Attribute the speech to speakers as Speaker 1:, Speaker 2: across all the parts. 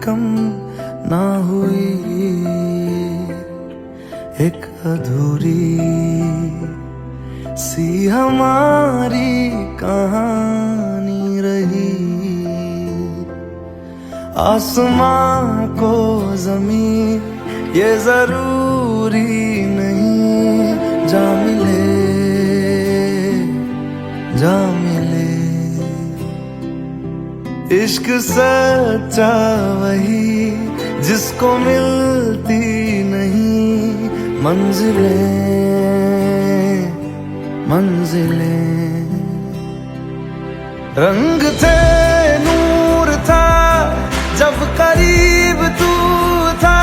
Speaker 1: कम ना हुई, एक अधूरी सी हमारी कहानी रही। आसमां को ज़मीं ये जरूरी नहीं, जा मिले जा मिले। इश्क सच्चा वही जिसको मिलती नहीं मंजिलें मंजिलें। रंग थे नूर था जब करीब तू था,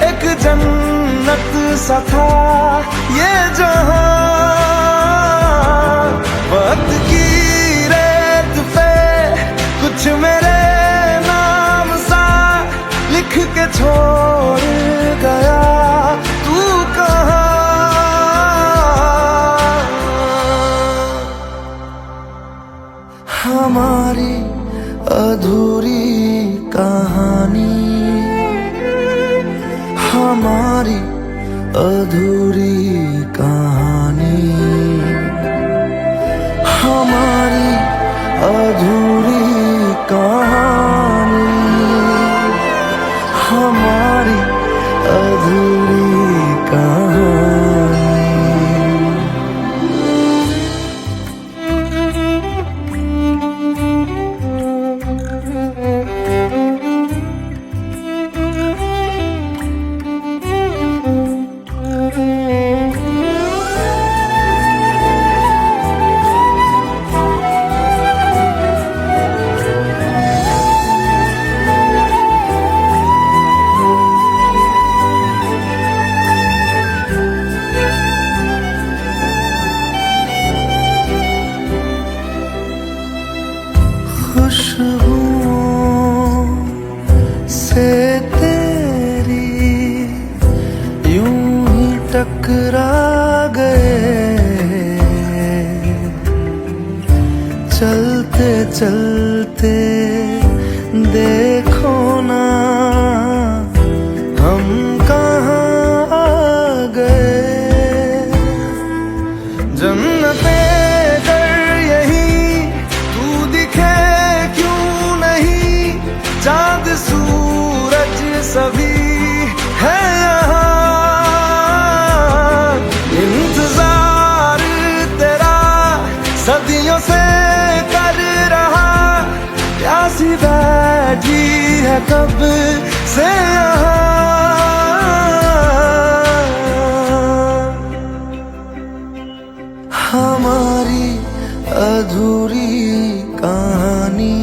Speaker 1: एक जन्नत सा था ये जहां। वक्त की रेत पे कुछ मेरे नाम सा लिख के छोड़ गया, तू कहाँ? हमारी अधूरी कहानी, हमारी अधूरी कहानी, हमारी अधूरी कहानी, हमारी अधूरी कहानी। खुशबुओं से तेरी यूं ही टकरा गए, चलते चलते देखो ना हम कहाँ आ गए। जन्नतें चाँद सूरज सभी है यहाँ, इंतजार तेरा सदियों से कर रहा, प्यासी बैठी है कब से यहाँ। हमारी अधूरी कहानी,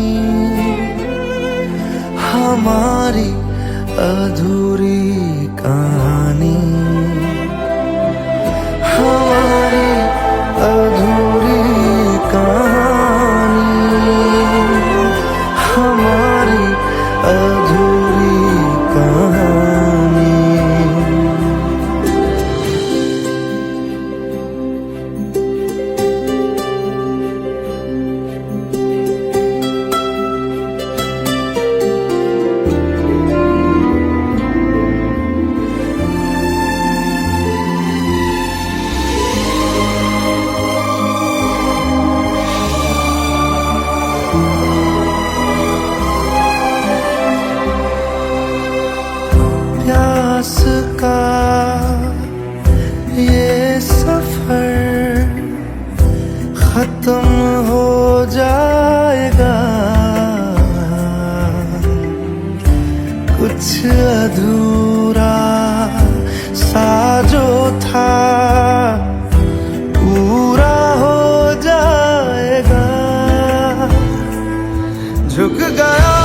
Speaker 1: हमारी अधूरी कहानी, हमारी अधूरी कहानी, हमारी अधूरी कहानी। प्यास का ये सफर खत्म हो जाएगा, कुछ अधूरा सा जो था पूरा हो जाएगा। झुक गया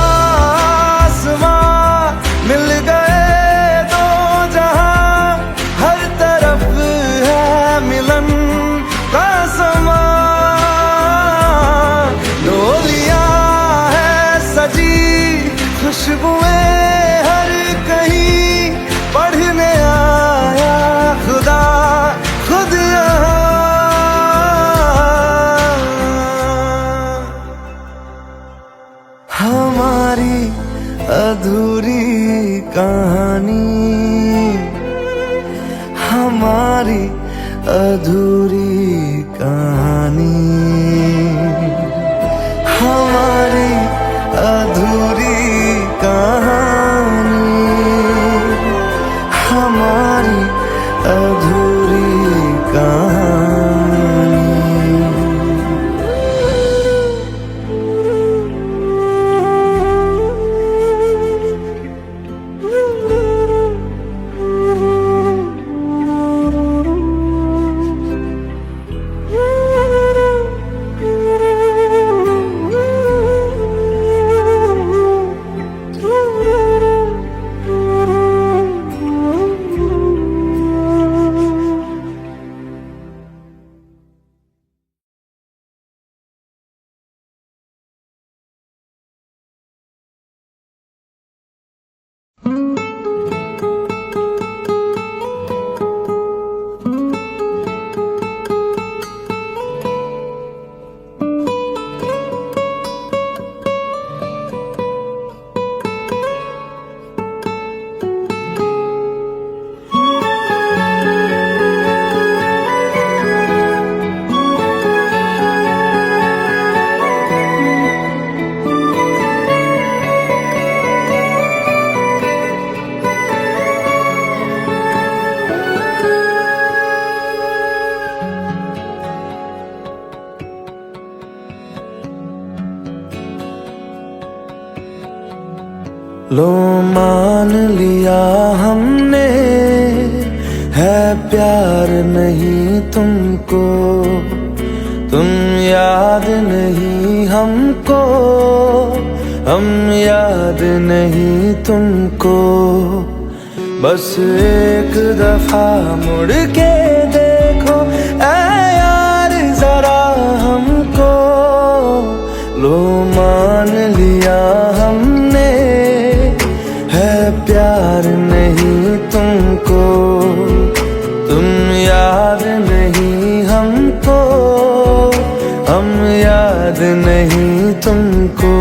Speaker 1: आसमां, मिल गए दो जहां, हर तरफ है मिलन का समा। डोलियां है सजी खुशबुएं हर कहीं, पढ़ने आया खुदा खुद यहाँ। हमारी अधूरी कहानी, हमारी अधूरी कहानी, हमारी अधूरी कहानी, हमारी अधूरी कहानी। लो मान लिया हमने, है प्यार नहीं तुमको, तुम याद नहीं हमको, हम याद नहीं तुमको। बस एक दफा मुड़ के देखो ऐ यार जरा हमको। लो मान लिया हमने, है प्यार नहीं तुमको, तुम याद नहीं हमको, हम याद नहीं तुमको।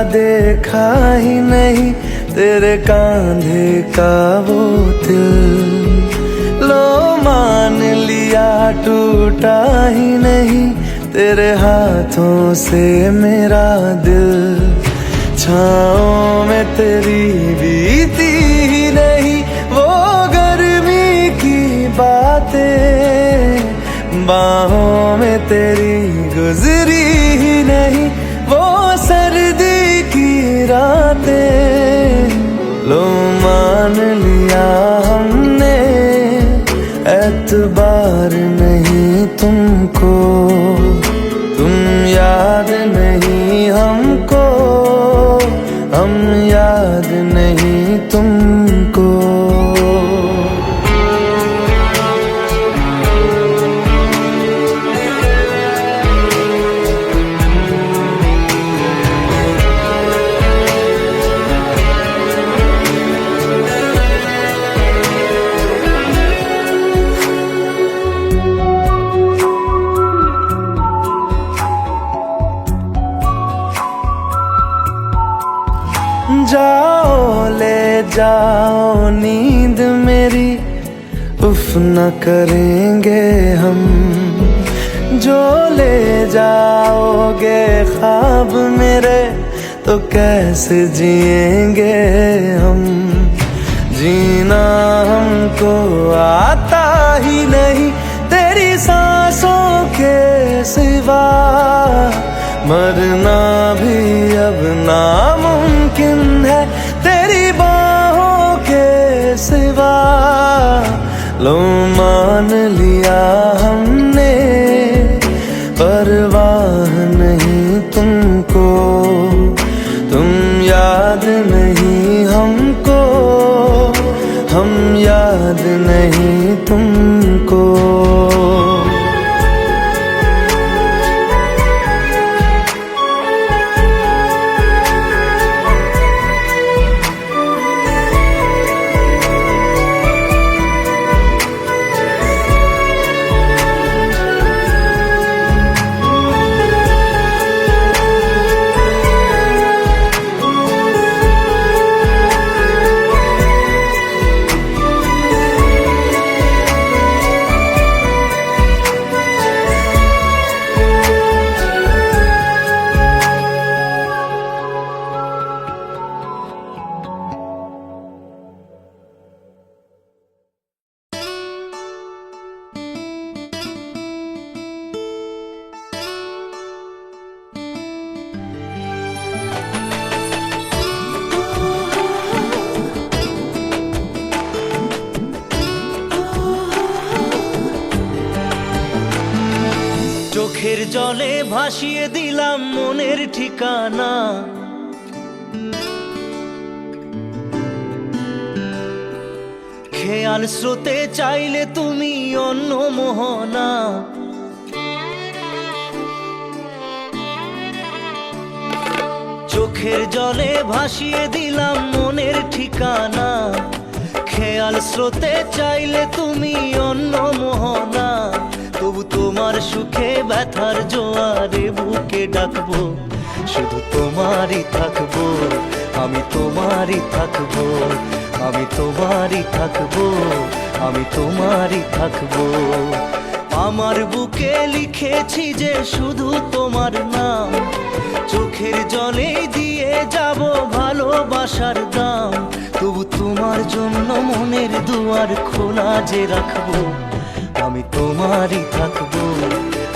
Speaker 1: देखा ही नहीं तेरे कांधे का वो दिल, लो मान लिया टूटा ही नहीं तेरे हाथों से मेरा दिल। छाँव में तेरी बीती ही नहीं वो गर्मी की बातें, बाहों में तेरी गुजरी ही नहीं वो सर्दी की रातें। लो मान लिया हमने, एतबार नहीं तुमको, तुम याद नहीं हमको, हम याद नहीं तुमको। जाओ ले जाओ नींद मेरी, उफ न करेंगे हम, जो ले जाओगे ख्वाब मेरे तो कैसे जिएंगे हम। जीना हमको आता ही नहीं तेरी सांसों के सिवा, मरना भी अब नामुमकिन है तेरी बाहों के सिवा। सिवा लो मान लिया हमने, परवाह नहीं तुमको, तुम याद नहीं हमको, हम याद नहीं तुमको।
Speaker 2: চোখের জলে ভাসিয়ে দিলাম মনের ঠিকানা, খেয়াল স্রোতে চাইলে তুমি অন্য মোহনা। চোখের জলে ভাসিয়ে দিলাম মনের ঠিকানা, খেয়াল স্রোতে চাইলে তুমি অন্য মোহনা। তবু তোমার সুখে ব্যথার জোয়ারে বুকে ডাকবো, শুধু তোমারই থাকবো, আমি তোমারই থাকবো, আমি তোমারই থাকবো, আমি তোমারই থাকবো। আমার বুকে লিখেছি যে শুধু তোমার নাম, চোখের জলে দিয়ে যাব ভালোবাসার দাম। তবু তোমার জন্য মনের দুয়ার খোলা যে রাখবো, আমি তোমারই থাকবো,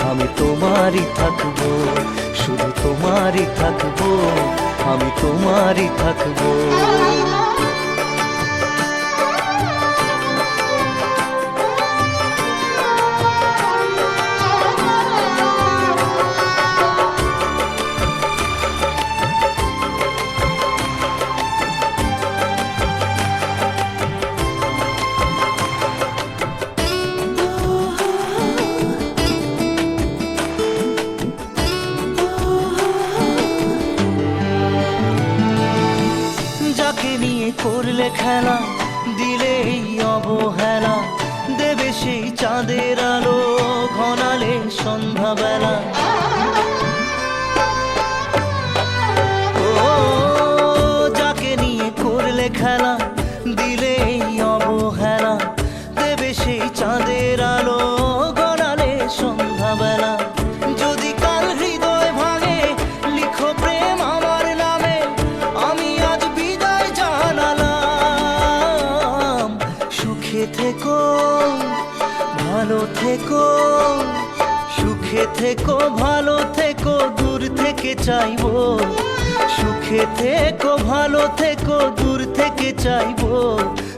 Speaker 2: আমি তোমারই থাকবো, শুধু তোমারই থাকবো, আমি তোমারই থাকবো। করলে খেলা দিলে এই অবহেলা, দেবে সেই চাঁদের আলো ঘনালে সন্ধ্যাবেলা। ও যাকে নিয়ে করলে খেলা দিলে এই অবহেলা, দেবে সেই চাঁদের আলো ঘনালে সন্ধ্যাবেলা। যদি কাল হৃদয় ভাঙে লিখো প্রেম আমার নামে, আমি আজ বিদায় জানালাম। সুখে থেকো ভালো থেকো, সুখে থেকো ভালো থেকো, দূর থেকে চাইবো। সুখে থেকো ভালো থেকো, দূর থেকে চাইবো।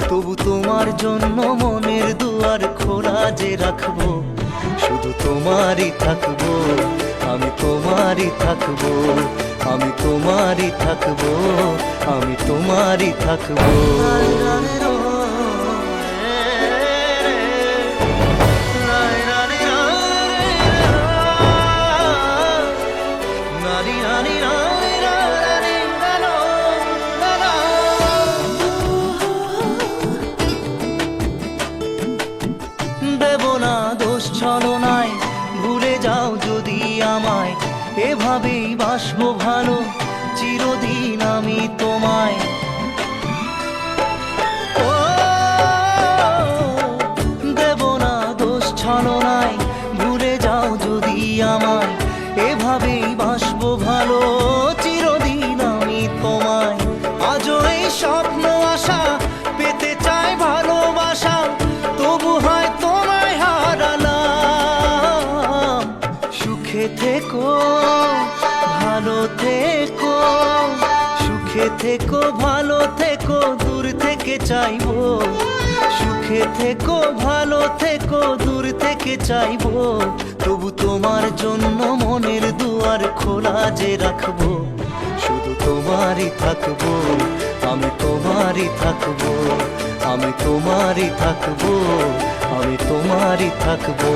Speaker 2: তবু তোমার জন্য মনের দুয়ার খোলা যে রাখবো, শুধু তোমারই থাকবো, আমি তোমারই থাকবো, আমি তোমারই থাকবো, আমি তোমারই থাকবো। দেব না দোষ ছলনায়, ভুলে যাও যদি আমায়, এভাবেই বাসবো ভালো চিরদিন আমি তোমায়। ও দেব না দোষ ছলনায়, ভুলে যাও যদি আমায়, এভাবেই বাসবো ভালো চিরদিন আমি তোমায়। আজও এই স্বপ্ন আশা পেতে চাই ভালোবাসা, তবু হয় তোমায় হারালাম। সুখে থেকো ভালো থেকো, সুখে থেকো ভালো থেকো, দূর থেকে চাইবো। সুখে থেকো ভালো থেকো দূর থেকে চাইবো, তবু তোমার জন্য মনের দুয়ার খোলা যে রাখবো। শুধু তোমারই থাকবো, আমি তোমারই থাকবো, আমি তোমারই থাকবো, আমি তোমারই থাকবো।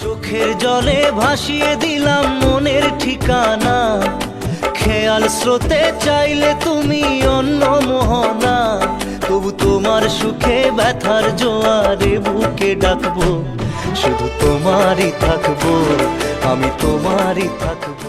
Speaker 2: চোখের জলে ভাসিয়ে দিলাম মনের ঠিকানা, খেয়াল স্রোতে চাইলে তুমি অন্য মোহনা। তবু তোমার সুখে ব্যথার জোয়ারে বুকে ডাকবো, শুধু তোমারই থাকবো, আমি তোমারই থাকবো।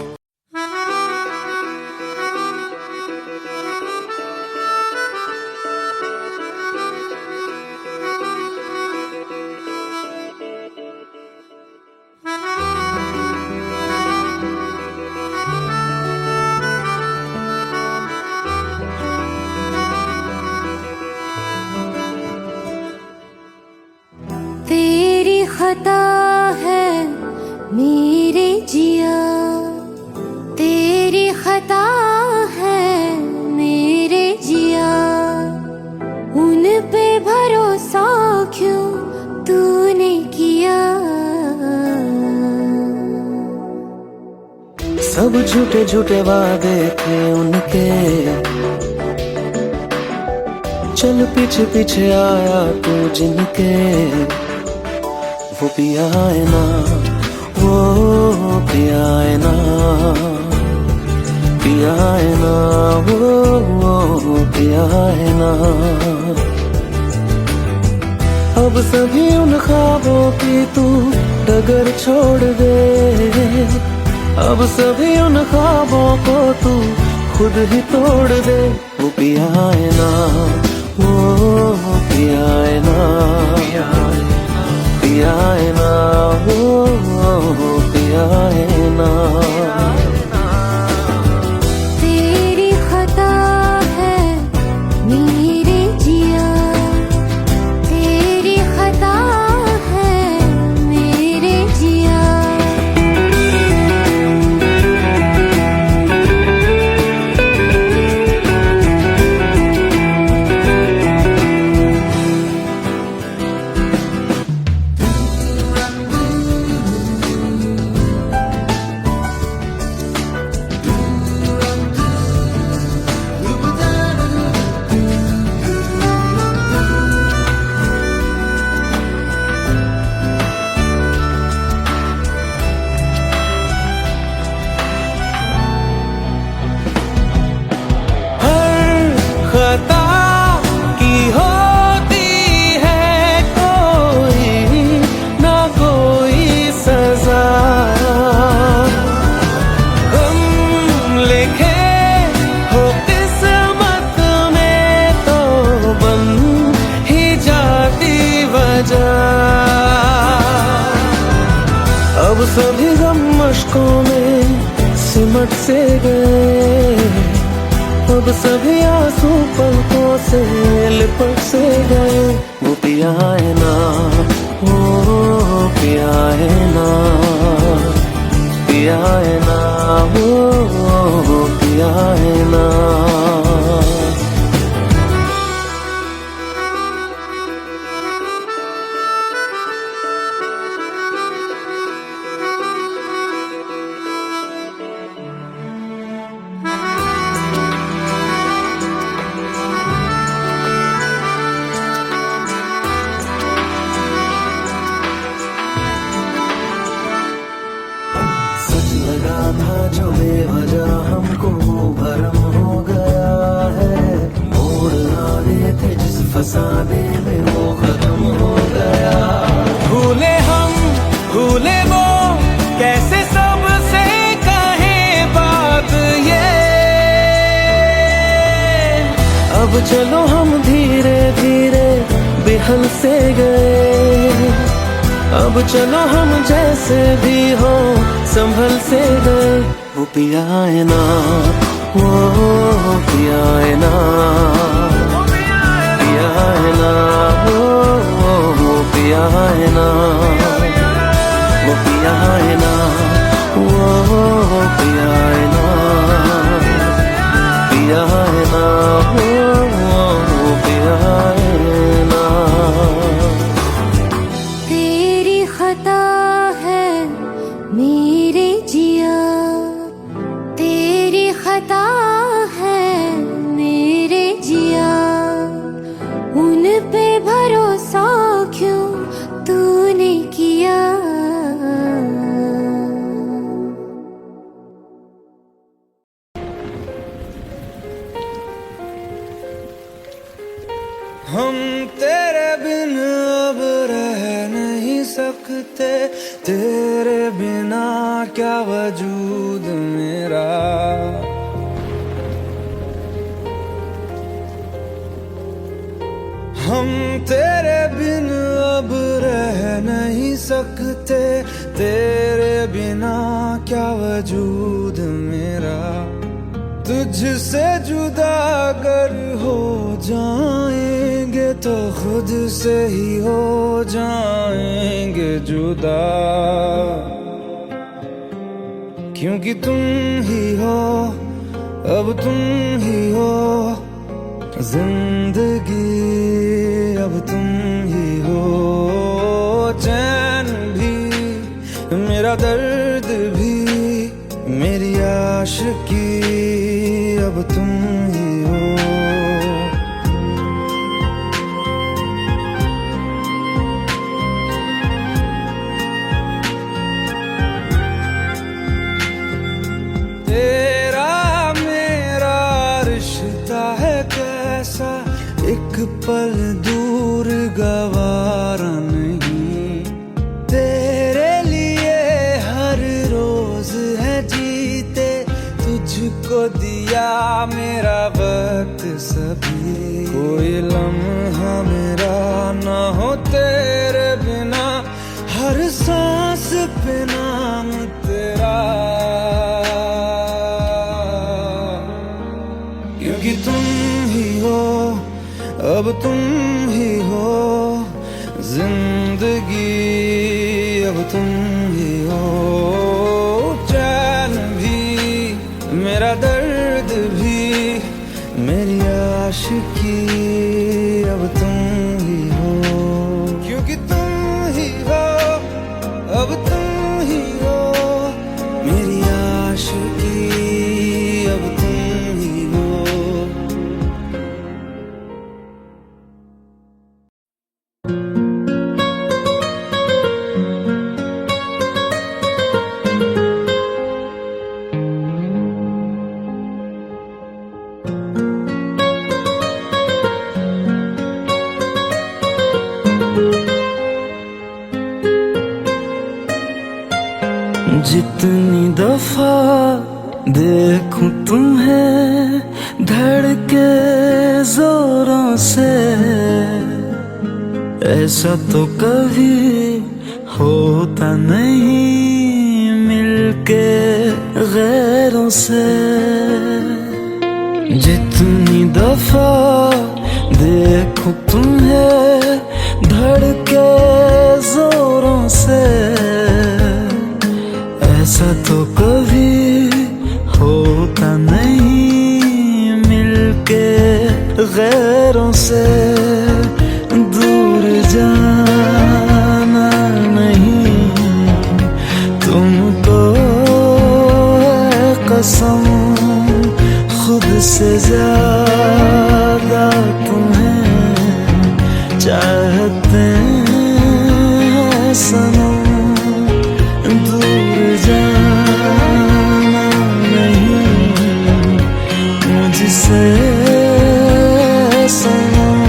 Speaker 3: तेरी खता है मेरे जिया, तेरी खता है मेरे जिया, उन पे भरोसा क्यों तूने किया।
Speaker 1: सब झूठे झूठे वादे थे उनके, चल पीछे पीछे आया तू जिनके। वो पिया है ना, वो पिया है ना, पिया है ना, वो पिया है ना। अब सभी उन ख्वाबों की तू डगर छोड़ दे, अब सभी उन ख्वाबों को तू खुद ही तोड़ दे। वो पिया है ना, वो पिया है ना, पिया है ना, वो पिया है ना।
Speaker 3: तेरी खता है मेरे जिया, तेरी खता है मेरे जिया।
Speaker 1: अब सभी गम मशकों में सिमट से गए, अब सभी आंसू पलकों से लिपट से गए। वो पिया है ना, वो पिया है ना, पिया है ना, वो पिया है ना। लगा था जो बेवजह हमको वो भरम हो गया, अब चलो हम धीरे धीरे बेहल से गए, अब चलो हम जैसे भी हो संभल से गए। वो पिया है ना, वो पिया है ना, पिया है ना, वो पिया है ना, वो पिया है ना, वो पिया है ना, पिया है ना, वो पिया है ना।
Speaker 3: तेरी खता है मेरे जिया, तेरी खता है मेरे जिया, उन पे भरोसा क्यों तूने किया।
Speaker 4: हम तेरे बिन अब रह नहीं सकते, तेरे बिना क्या वजूद मेरा। हम तेरे बिन अब रह नहीं सकते, तेरे बिना क्या वजूद मेरा। तुझसे जुदा अगर हो जाएंगे तो खुद से ही हो जाएंगे जुदा, क्योंकि तुम ही हो, अब तुम ही हो जिंदगी, अब तुम ही हो चैन भी, मेरा दर्द भी, मेरी आशिकी, अब तुम ही हो। तेरा मेरा रिश्ता है कैसा, एक पल दूर गवारा नहीं। तेरे लिए हर रोज है जीते, तुझको दिया मेरा वक्त सभी। कोई लम्हा मेरा ना हो तेरे बिना, हर सांस पे नाम तेरा, क्योंकि तुम ही हो, अब तुम ही हो जिंदगी, अब तुम ही हो चैन भी, मेरा दर्द भी, मेरी आशिकी, अब तुम ही हो, क्योंकि तुम ही हो, अब तुम ही हो मेरी आशिकी, अब तुम ही हो।
Speaker 1: जितनी दफा देखूं तुम्हें धड़के जोरों से, ऐसा तो कभी होता नहीं मिलके गैरों से। जितनी दफा देखूं तुम्हें धड़के जोरों से, ऐसा तो कभी होता नहीं मिलके गैरों से। दूर जाना नहीं तुमको है कसम, खुद से ज्यादा तुम्हें चाहते हैं सनम। दूर जाना नहीं मुझसे सनम,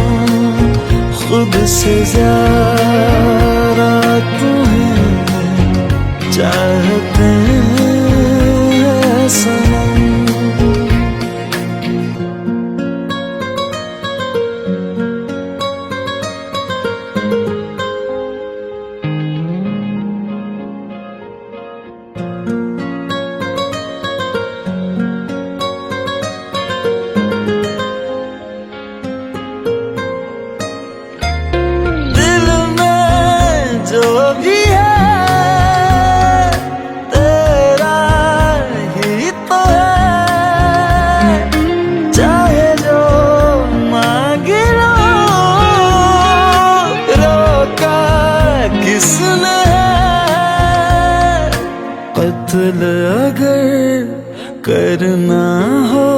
Speaker 1: खुद से ज्यादा तुम्हें चाहते हैं सनम। करना हो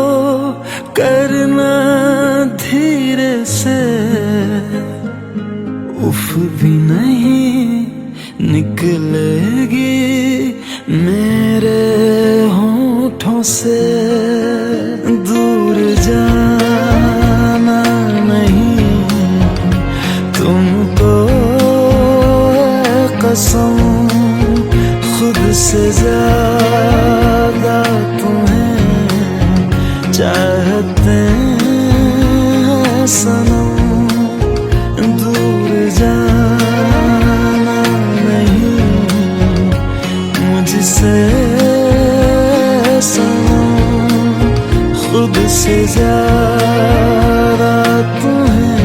Speaker 1: करना धीरे से, उफ भी नहीं निकलेगी मेरे होठों से। दूर जाना नहीं तुमको है कसम, खुद से ज्यादा तुम्हें चाहते हैं सनम। दूर जाना नहीं मुझसे सनम, खुद से ज्यादा तुम्हें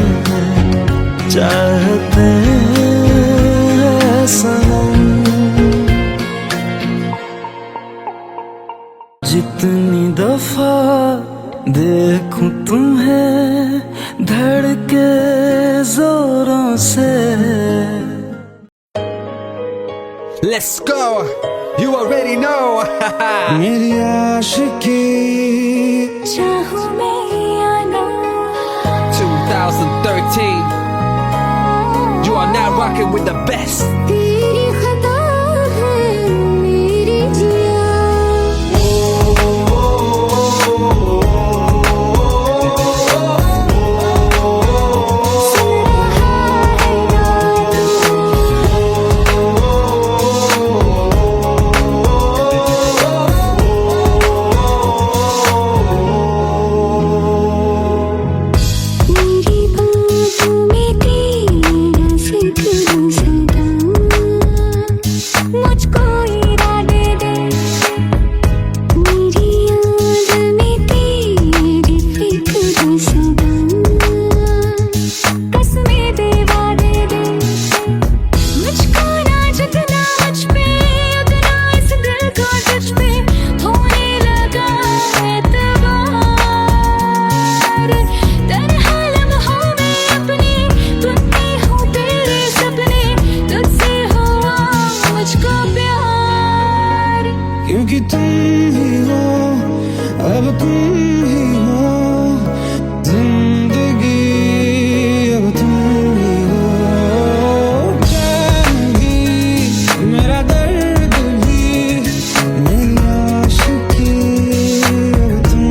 Speaker 1: चाहते हैं सनम। जितनी दफा देखूं तुम्हें धड़के जोरों से।
Speaker 5: Let's go, you already know.
Speaker 4: मेरी आशिकी
Speaker 3: चाहूं मैं या ना,
Speaker 5: 2013, you are now rocking with the best.
Speaker 3: तेरी खता है मेरी जिया।
Speaker 4: क्योंकि तुम ही हो, अब तुम ही हो जिंदगी, अब तुम ही हो जान भी, मेरा दर्द भी, मेरी आशिकी, अब तुम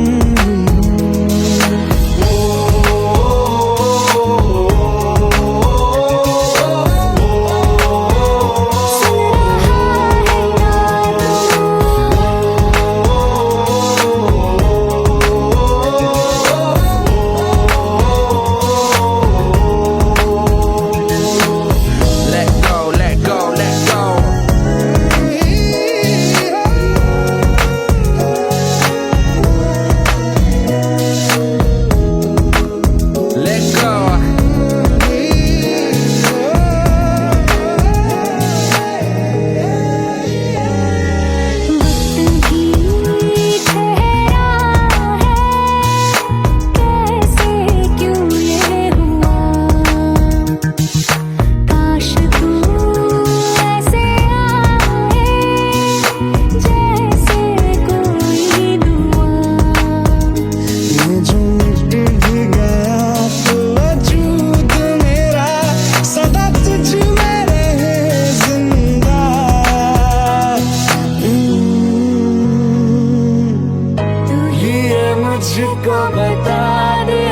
Speaker 1: मुझको बता दे,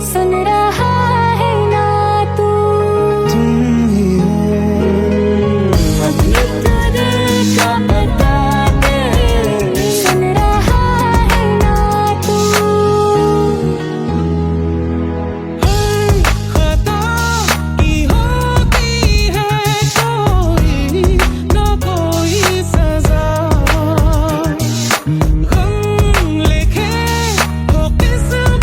Speaker 3: सुन रहा है ना तू,
Speaker 1: तुम ही हो
Speaker 3: अपने तुझे का बता दे, सुन रहा है ना तू।
Speaker 1: खता की होती है कोई ना कोई सजा, गम लिखे हो किस्मत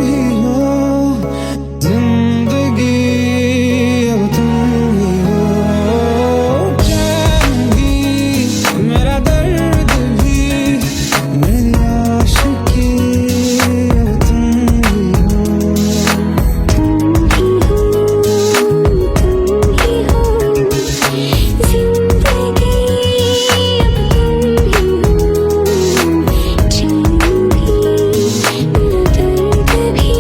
Speaker 4: ही हो, जिंदगी अब तुम ही हो। चैन भी, मेरा दर्द भी, मेरी आशिकी अब तुम ही हो।
Speaker 3: तुम ही हो जिंदगी अब तुम ही हो। चैन भी मेरा दर्द भी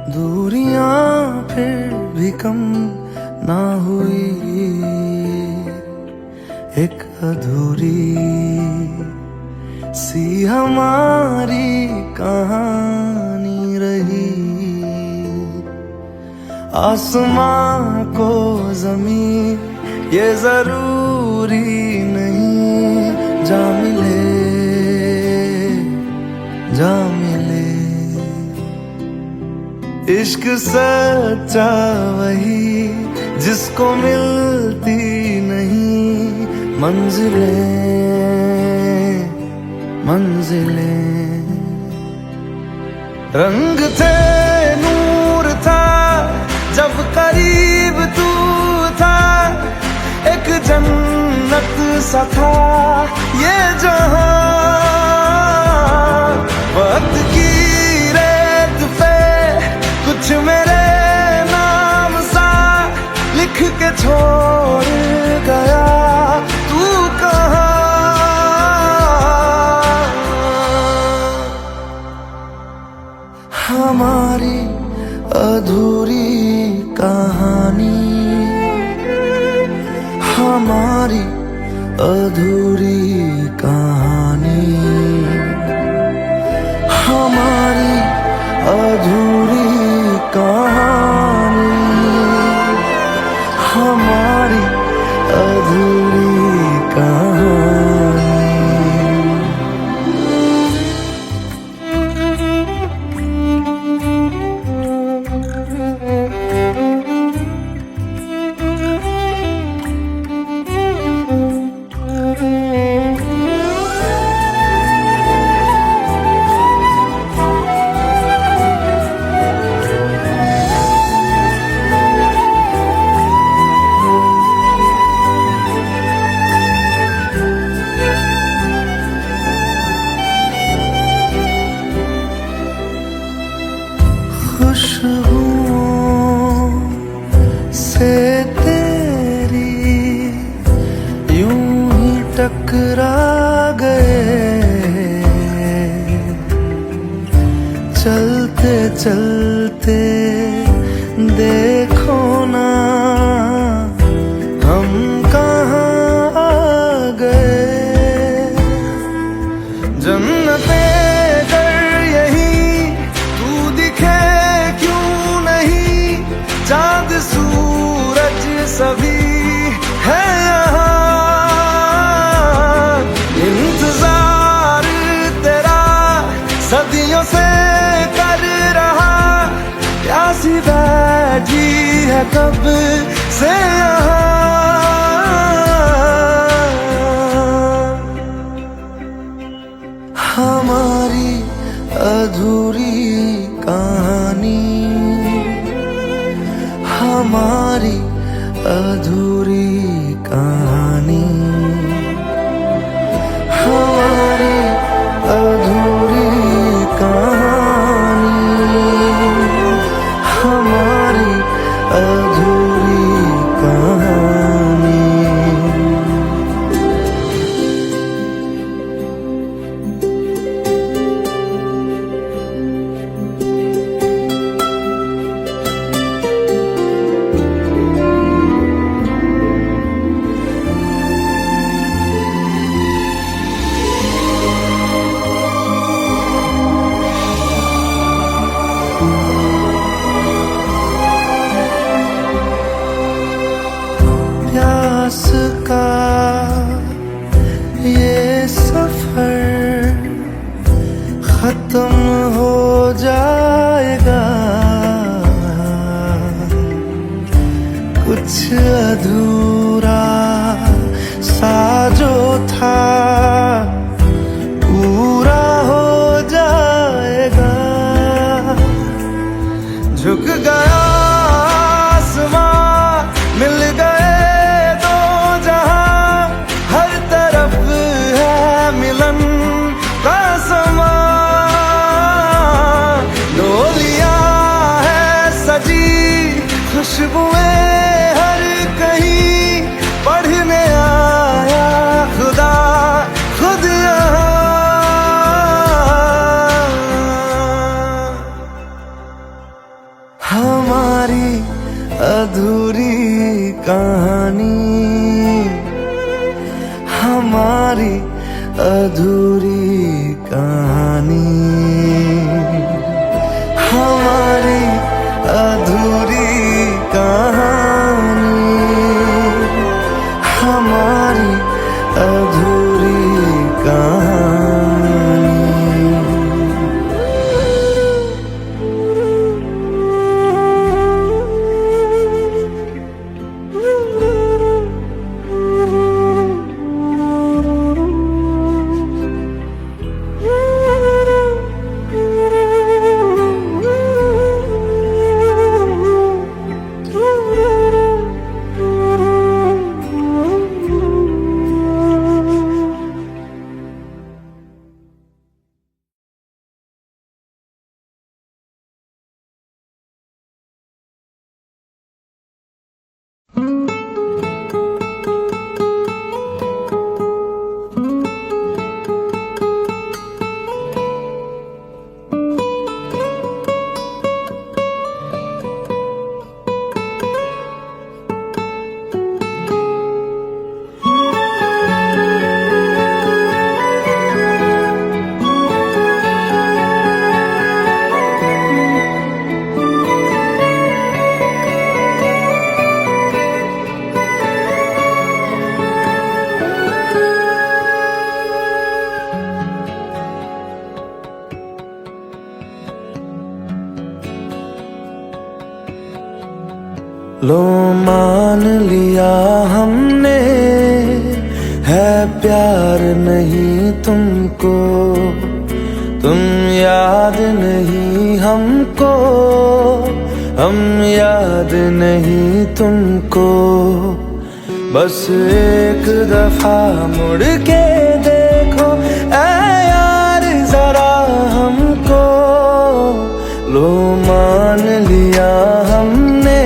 Speaker 1: दूरियां फिर भी कम ना हुई, एक अधूरी सी हमारी कहानी रही। आसमां को जमीन ये जरूरी नहीं, जा मिले जा मिले। इश्क सच्चा वही जिसको मिलती नहीं मंजिलें मंजिलें। रंग थे नूर था जब करीब तू था, एक जन्नत सा था ये जहां। वक्त की रेत पे कुछ मेरे नाम सा लिख के छोड़ गया तू कहाँ। हमारी अधूरी कहानी, हमारी अधूरी कहानी, हमारी अधूरी कहानी, हमारी अधूरी कहानी। खुशबुओं से तेरी यूं ही टकरा गए, चलते चलते देखो ना हम कहाँ आ गए। जन्नते चांद सूरज सभी है यहाँ, इंतजार तेरा सदियों से कर रहा, प्यासी बैठी है कब से यहाँ। हमारी अधूरी कहानी, हमारी अधूरी कहानी, हमारी अधूरी कहानी, हमारी अधूरी कहानी। प्यास का ये सफर खत्म हो जाएगा, कुछ अधूरा सा जो था पूरा हो जाएगा। झुक गया आसमां, मिल गए दो जहां, हर तरफ है मिलन का समा। डोलियां है सजी खुशबुएं हर कहीं, पढ़ने आया खुदा खुद यहाँ। हमारी अधूरी कहानी, हमारी अधूरी कहानी, हमारी अधूरी कहानी, हमारी अधूरी कहानी। लो मान लिया हमने, है प्यार नहीं तुमको, तुम याद नहीं हमको, हम याद नहीं तुमको। बस एक दफा मुड़ के देखो ऐ यार जरा हमको। लो मान लिया हमने,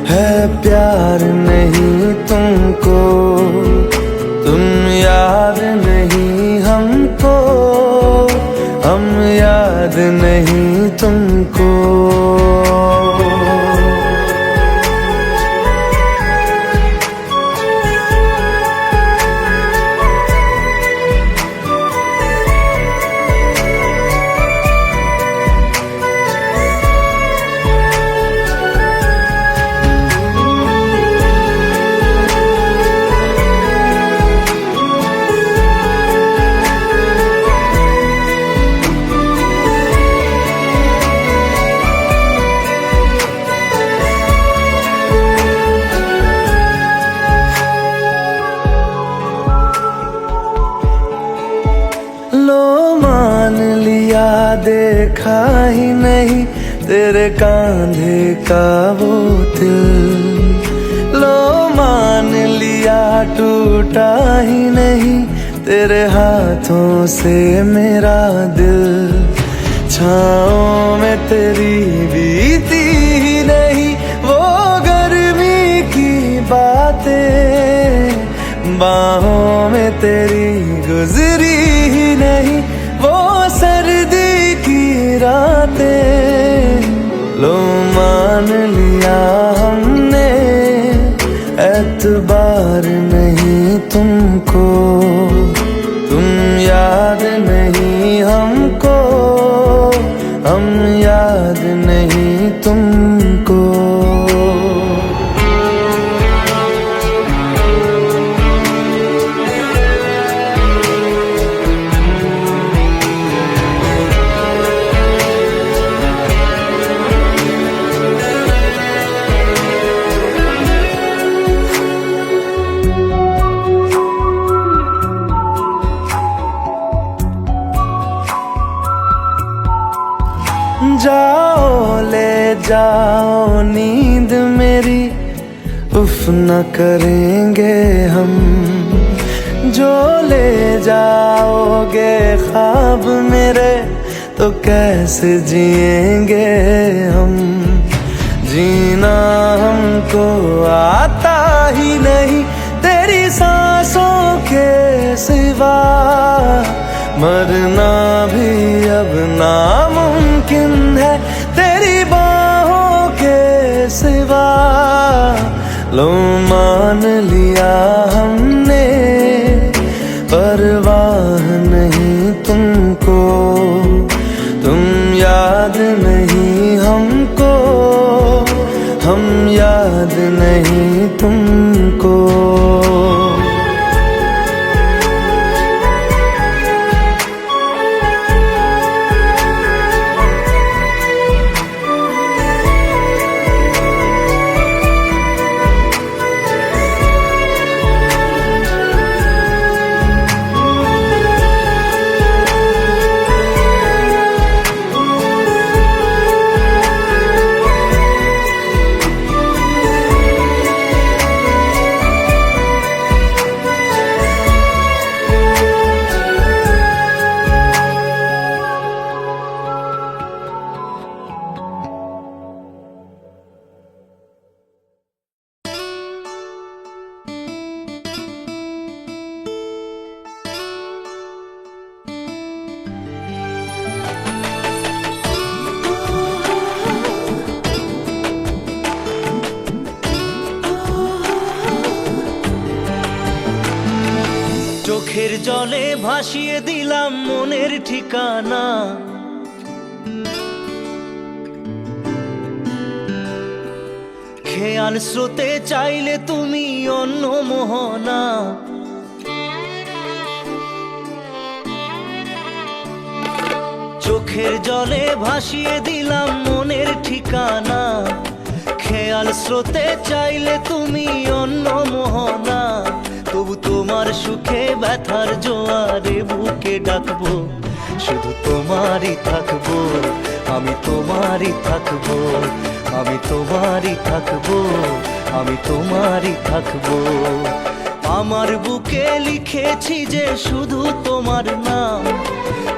Speaker 1: है प्यार नहीं तुमको, तुम याद नहीं हमको, हम याद नहीं तुमको। देखा ही नहीं तेरे कांधे का वो दिल, लो मान लिया टूटा ही नहीं तेरे हाथों से मेरा दिल। छाँव में तेरी बीती ही नहीं वो गर्मी की बातें, बाहों में तेरी गुजरी ही नहीं वो सर्दी की रातें। लो मान लिया हमने, एतबार नहीं तुमको, तुम याद नहीं हमको, हम याद नहीं तुमको। जाओ ले जाओ नींद मेरी, उफ न करेंगे हम, जो ले जाओगे ख्वाब मेरे तो कैसे जिएंगे हम। जीना हमको आता ही नहीं तेरी सांसों के सिवा, मरना भी अब नामुमकिन है तेरी बात लो मान लिया हमने, परवाह नहीं तुमको, तुम याद नहीं हमको, हम याद नहीं तुमको।
Speaker 2: চোখের জলে ভাসিয়ে দিলাম মনের ঠিকানা, খেয়াল স্রোতে চাইলে তুমি অন্য মোহনা। চোখের জলে ভাসিয়ে দিলাম মনের ঠিকানা, খেয়াল স্রোতে চাইলে তুমি অন্য মোহনা। তবু তোমার সুখে ব্যথার জোয়ারে বুকে ডাকবো, শুধু তোমারই থাকবো, আমি তোমারই থাকবো, আমি তোমারই থাকবো, আমি তোমারই থাকবো। আমার বুকে লিখেছি যে শুধু তোমার নাম,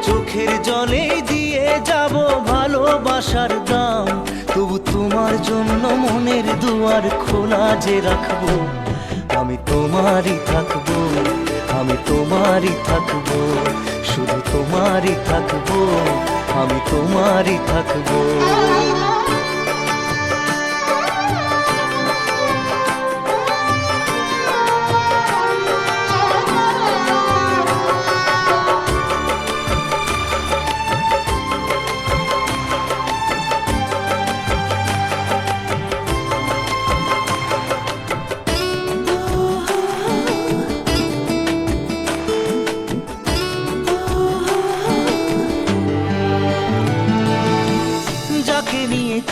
Speaker 2: চোখের জলে দিয়ে যাব ভালোবাসার দাম। তবু তোমার জন্য মনের দুয়ার খোলা যে রাখবো, আমি তোমারই থাকবো, আমি তোমারই থাকবো, শুধু তোমারই থাকবো, আমি তোমারই থাকবো।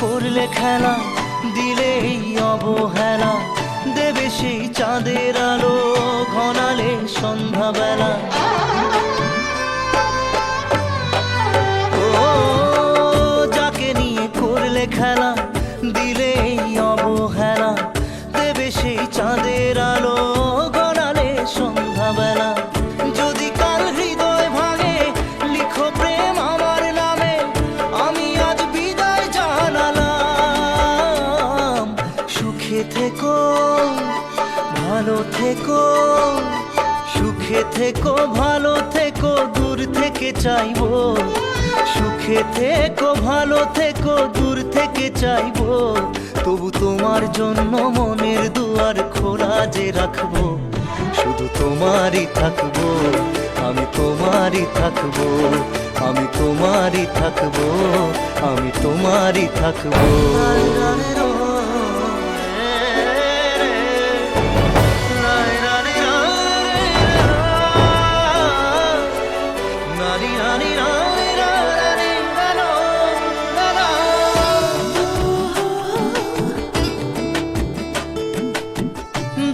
Speaker 2: করলে খেলা, দিলে এই অবহেলা, দেবে সেই চাঁদের আলো ঘনালে সন্ধ্যাবেলা। ও যাকে নিয়ে করলে খেলা, দিলে এই অবহেলা, দেবে সেই চাঁদের আলো ঘনালে সন্ধ্যাবেলা। যদি কাল হৃদয় ভাঙে লিখো প্রেম আমার নামে, আমি আজ বিদায় জানালাম। সুখে থেকো ভালো থেকো, সুখে থেকো ভালো থেকো, দূর থেকে চাইবো। সুখে থেকো ভালো থেকো, দূর থেকে চাইবো। তবু তোমার জন্য মনের দুয়ার খোলা যে রাখবো, শুধু তোমারই থাকবো, আমি তোমারই থাকবো, আমি তোমারই থাকবো, আমি তোমারই থাকবো।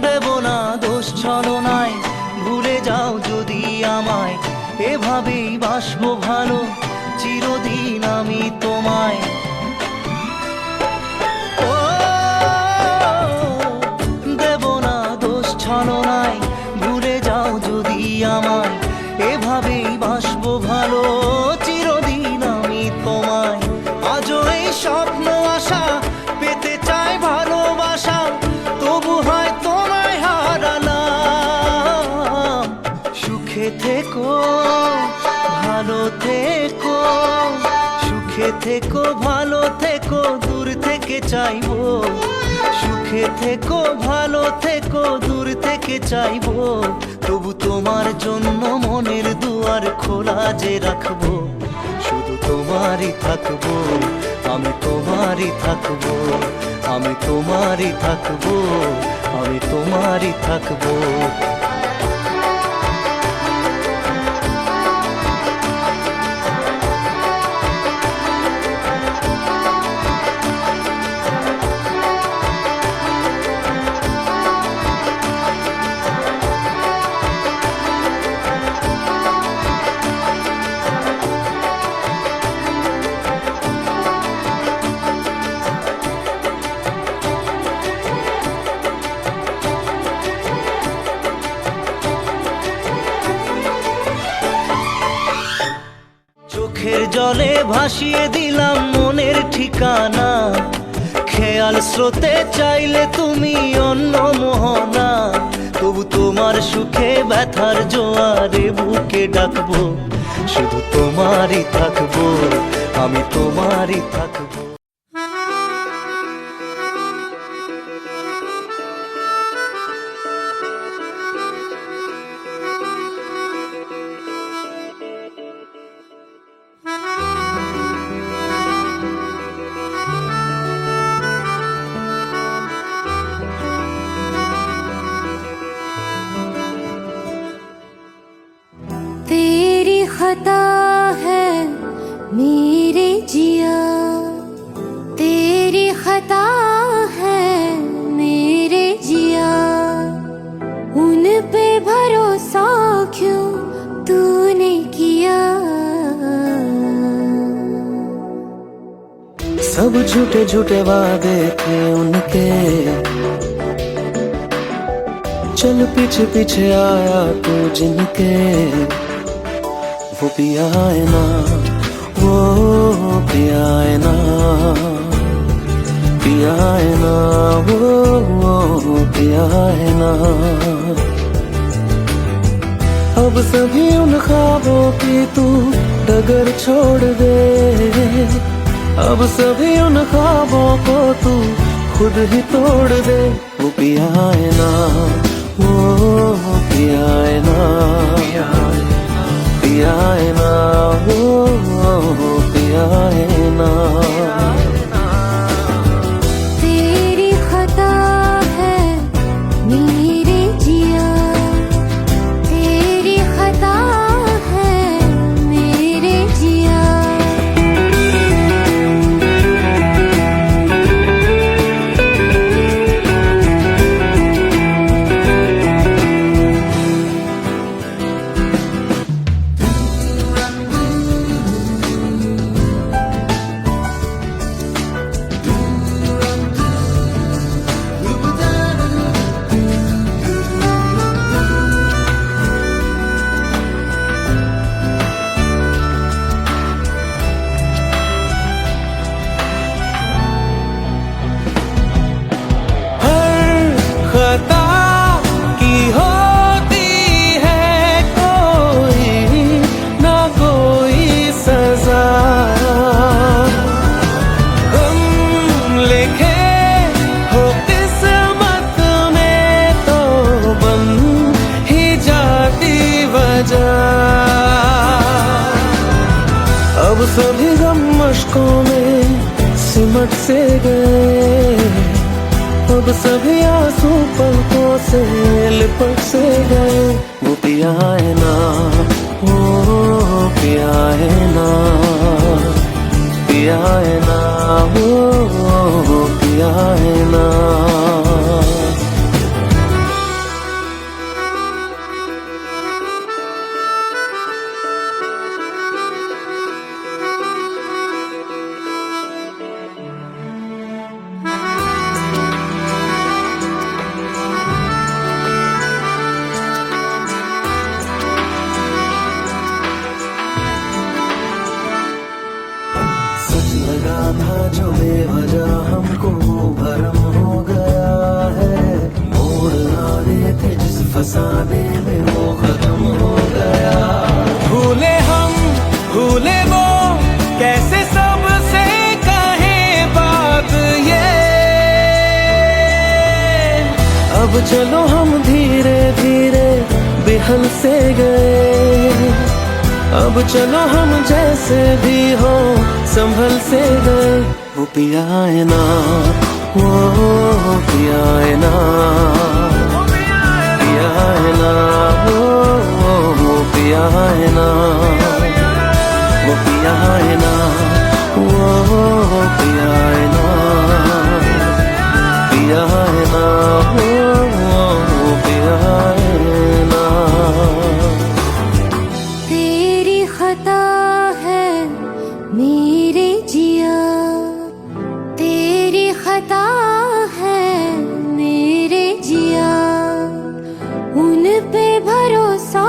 Speaker 2: দেব না দোষ ছলনায়, ভুলে যাও যদি আমায়, এভাবেই বাসবো ভালো চিরদিন আমি তোমায়। ও দেব না দোষ ছলনায়, ভুলে যাও যদি আমায়, এভাবেই বাসবো ভালো চিরদিন আমি তোমায়। আজও এই স্বপ্ন আশা পেতে চাই ভালোবাসা, তবু হয় তোমায় হারালাম। সুখে থেকো ভালো থেকো, সুখে থেকো ভালো থেকো, দূর থেকে চাইবো। সুখে সুখে থেকো ভালো থেকো দূর থেকে চাইবো তবু তোমার জন্য মনের দুয়ার খোলা যে রাখবো শুধু তোমারই থাকবো আমি তোমারই থাকবো আমি তোমারই থাকবো আমি তোমারই থাকবো চোখের জলে ভাসিয়ে দিলাম মনের ঠিকানা খেয়াল স্রোতে চাইলে তুমি অন্য মোহনা তবু তোমার সুখে ব্যথার জোয়ারে বুকে ডাকবো শুধু তোমারই থাকবো আমি তোমারই থাকবো
Speaker 3: तेरी खता है मेरे जिया तेरी खता है मेरे जिया उन पे भरोसा क्यों तूने किया
Speaker 1: सब झूठे झूठे वादे थे उनके चल पीछे पीछे आया तू जिनके वो पिया है ना वो पिया है ना पिया है ना वो पिया है ना अब सभी उन ख्वाबों की तू डगर छोड़ दे अब सभी उन ख्वाबों को तू खुद ही तोड़ दे वो पिया है ना वो पिया है ना पिया है ना वो पिया है ना
Speaker 3: तेरी खता है मेरे जिया तेरी खता है मेरे जिया
Speaker 1: खता की होती है कोई ना कोई सजा हम लिखे हो किस्मत में तो बन ही जाती वजह अब सभी गम मशकों में सिमट से गए अब सभी आंसू पलकों से लिपट से गए वो पिया है ना वो पिया है ना पिया है ना वो पिया है ना सच लगा था जो बेवजह अब चलो हम धीरे धीरे बेहल से गए, अब चलो हम जैसे भी हो संभल से गए। वो पिया है ना, वो पिया है ना, पिया है ना, वो पिया है ना, वो पिया है ना, वो पिया है ना, पिया है ना, वो पिया है ना।
Speaker 3: तेरी खता है मेरे जिया, तेरी खता है मेरे जिया, उन पे भरोसा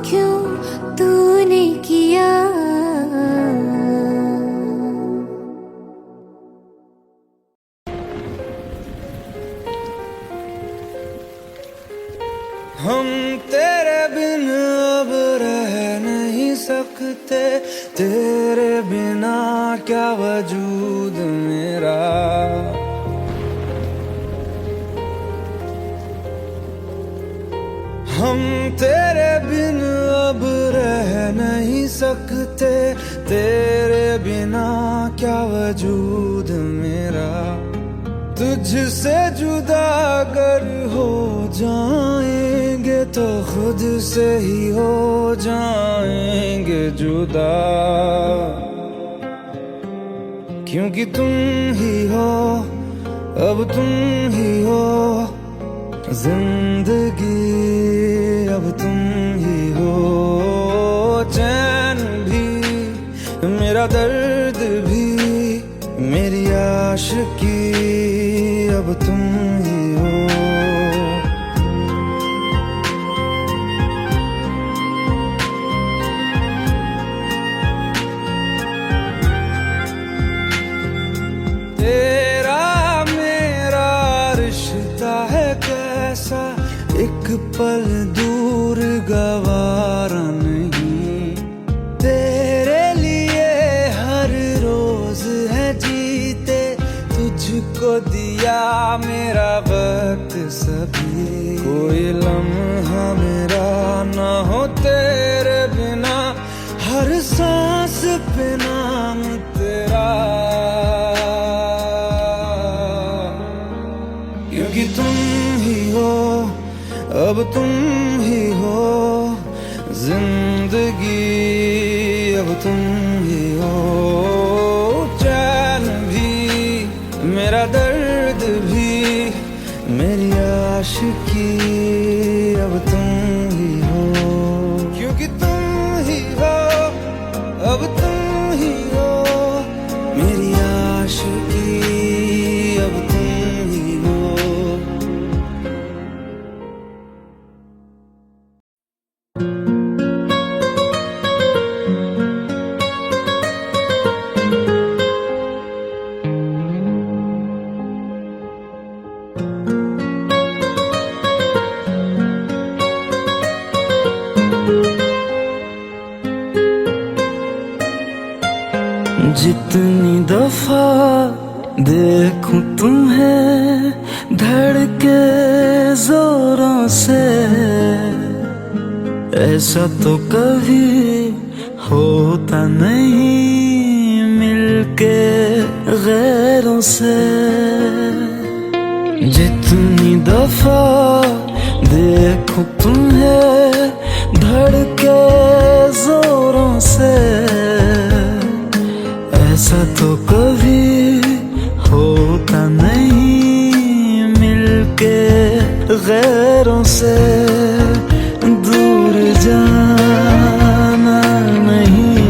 Speaker 3: क्यों तूने किया।
Speaker 4: हम तेरे बिन अब रह नहीं सकते, तेरे बिना क्या वजूद मेरा। हम तेरे बिन अब रह नहीं सकते, तेरे बिना क्या वजूद मेरा। तुझसे जुदा अगर हो जाएंगे तो खुद से ही हो जाएंगे जुदा, क्योंकि तुम ही हो, अब तुम ही हो जिंदगी, अब तुम ही हो चैन भी, मेरा दर्द भी, मेरी आशिकी, अब तुम ही हो। तेरा मेरा रिश्ता है कैसा, एक पल दूर गवारा नहीं। तेरे लिए हर रोज है जीते, तुझको दिया मेरा वक्त सभी। कोई लम्हा मेरा ना हो तेरे बिना, हर सांस पे नाम तेरा, क्योंकि तुम ही हो, अब तुम ही हो जिंदगी, अब तुम ही हो चैन भी, मेरा दर्द भी, मेरी आशिकी, अब तुम ही हो, क्योंकि तुम ही हो, अब तुम ही हो मेरी आशिकी, अब तुम ही हो।
Speaker 1: जितनी दफा देखूं तुम्हें धड़के जोरों से, ऐसा तो कभी होता नहीं मिलके गैरों से। जितनी दफा देखूं तुम्हें धड़के जोरों से, ऐसा तो कभी होता नहीं मिलके गैरों से। दूर जाना नहीं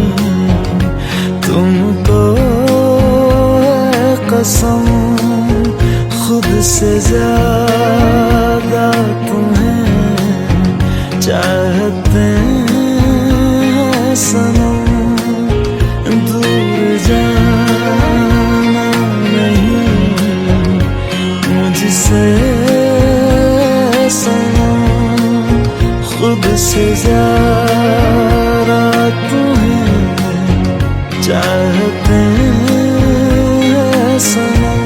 Speaker 1: तुमको है कसम, खुद से ज्यादा तुम्हें चाहते हैं सनम। दूर जाना नहीं मुझसे सनम, खुद से ज्यादा तुम्हें चाहते हैं सनम।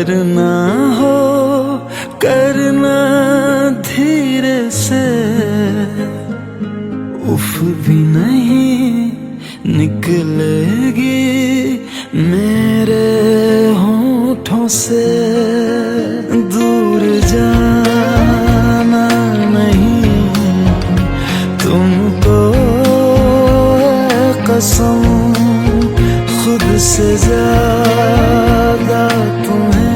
Speaker 1: करना हो करना धीरे से, उफ भी नहीं निकलेगी मेरे होठों से। दूर जाना नहीं तुमको कसम, खुद से ज्यादा तुम्हें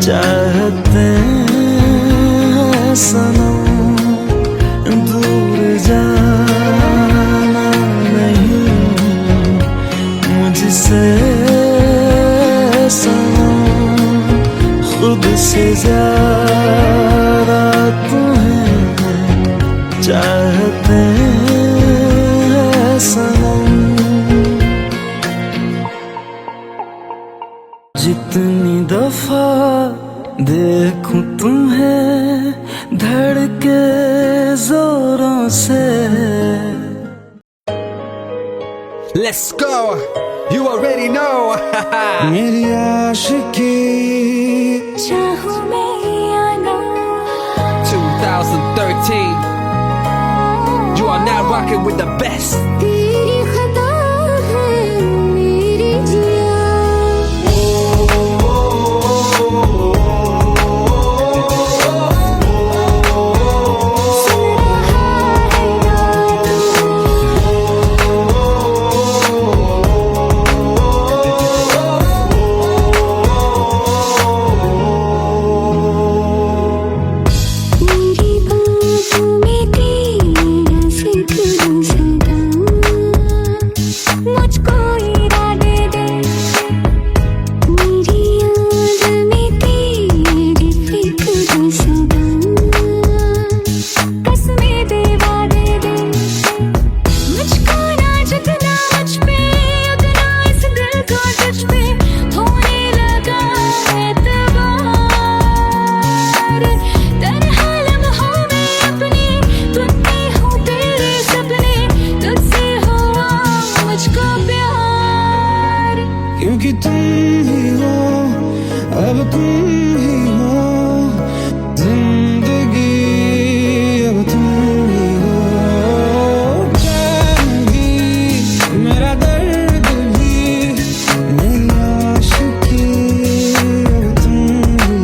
Speaker 1: चाहते हैं सनम। दूर जाना नहीं मुझसे सनम, खुद से ज्यादा तुम्हें चाहते हैं सनम। जितनी दफा देखूं तुम्हें धड़के जोरों से।
Speaker 5: Let's go. You already know.
Speaker 4: मेरी आशिकी
Speaker 3: चाहूं मैं या ना,
Speaker 5: 2013. You are now rocking with the best.
Speaker 3: तेरी खता है मेरी जिया।
Speaker 4: क्योंकि तुम ही हो, अब तुम ही हो जिंदगी, अब तुम ही हो जान भी, मेरा दर्द भी, मेरी आशिकी, अब तुम ही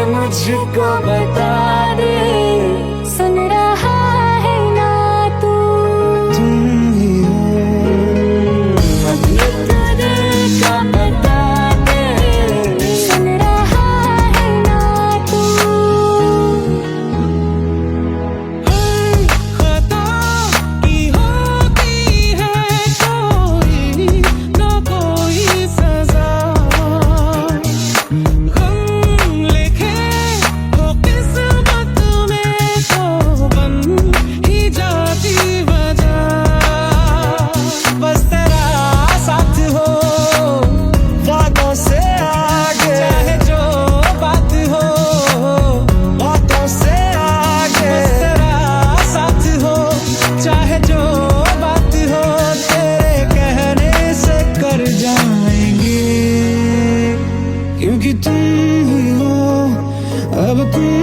Speaker 3: मुझको बता दे, सुन रहा है ना तू?
Speaker 4: तुम ही हो,
Speaker 3: अपने दिल का बता दे, सुन रहा है ना तू?
Speaker 1: खता की होती है कोई न कोई सजा, गम लिखे हो किस्मत
Speaker 4: तुम